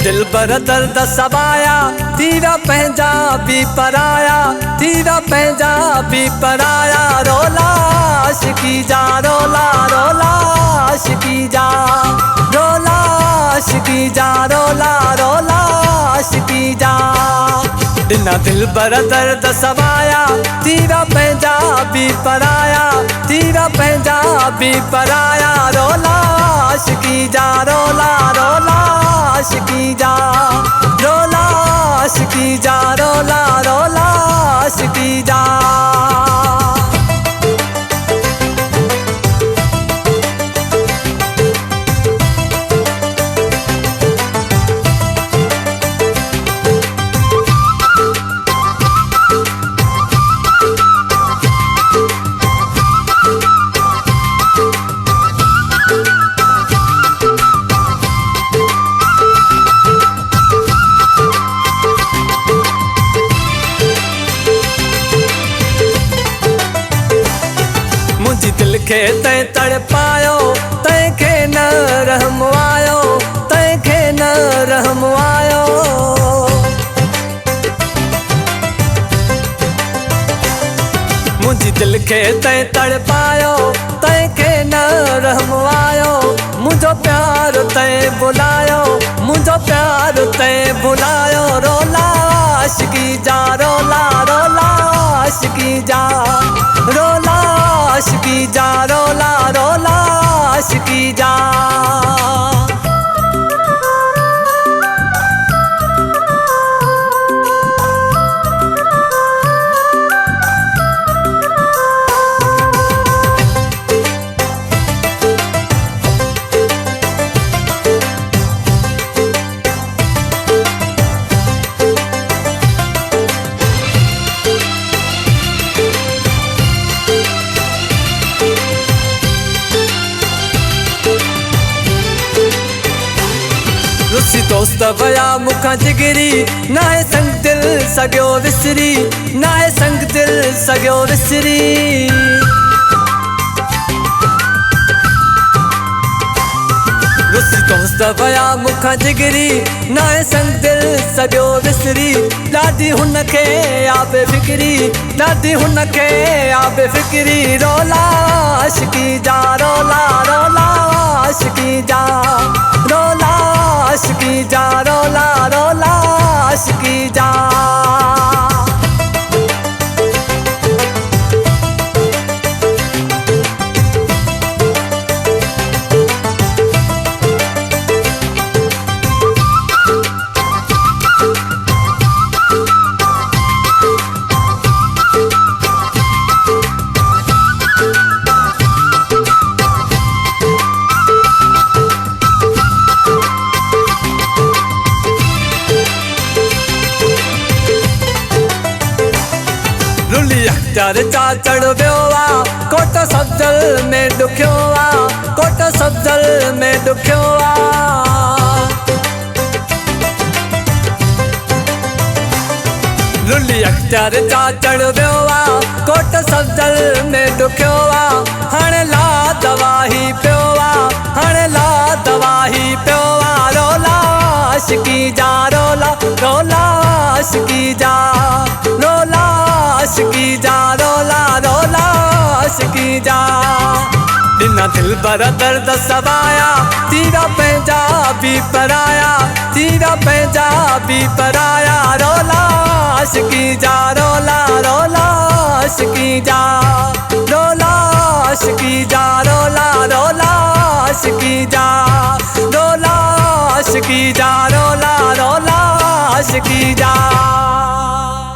दिल पर दर्द सवाया तीरा पंजाबी पराया, तीरा पंजाबी पराया। रोला आशिकी जा, रोला रोला आशिकी जा, रोला आशिकी जा, रोला रोला आशिकी जा। बिना दिल पर दर्द सवाया तीरा पंजाबी पराया, तीरा पंजाबी पराया। रोला आशिकी जा, रोला रोला आशिकी जा, रोला आशिकी जा, रोला रोला आशिकी जा। दिल खे तैं तड़पायो, तैं खे न रहम आयो, तैं खे न रहम आयो। मुझी दिल खे तैं तड़पायो, तैं खे न रहम आयो। मुझो प्यार तैं बुलायो, मुझो प्यार तैं बुलायो। रोला आशिकी जा, रोला रोला आशिकी जा, रोला आशिकी जा, रोला रोला आशिकी जा। रुसी दोस्त वया मुखां जिगरी, नाहे संग दिल सॻियो विसरी, नाहे संग दिल सॻियो विसरी। रुसी दोस्त वया मुखां जिगरी, नाहे संग दिल सॻियो विसरी। ॾाढी हुनखे आबे फिक्री, ॾाढी हुनखे आबे फिक्री। रोला आशिकी जा, रोला रोला आशिकी जा, रोला आशिकी जा, रोला रोला आशिकी जा। चर्चा चढ़ वियो आ, कोट सब्जल में ॾुखियो आ, कोट सब्जल में ॾुखियो आ। रुली अख्तर जा चढ़ वियो आ, कोट सब्जल में ॾुखियो आ। हाणे ला दवाही पियो आ, हाणे ला दवाही पियो आ। रोला आशिकी जा, रोला रोला आशिकी जा, रोला आशिकी जा, रोला रोला आशिकी जा। बिना दिल पर दर्द सवाया तीरा पंजाबी पराया, तीरा पंजाबी पराया। रोला आशिकी जा, रोला रोला आशिकी जा, रोला आशिकी जा, रोला रोला आशिकी जा, रोला आशिकी जा, रोला रोला आशिकी जा।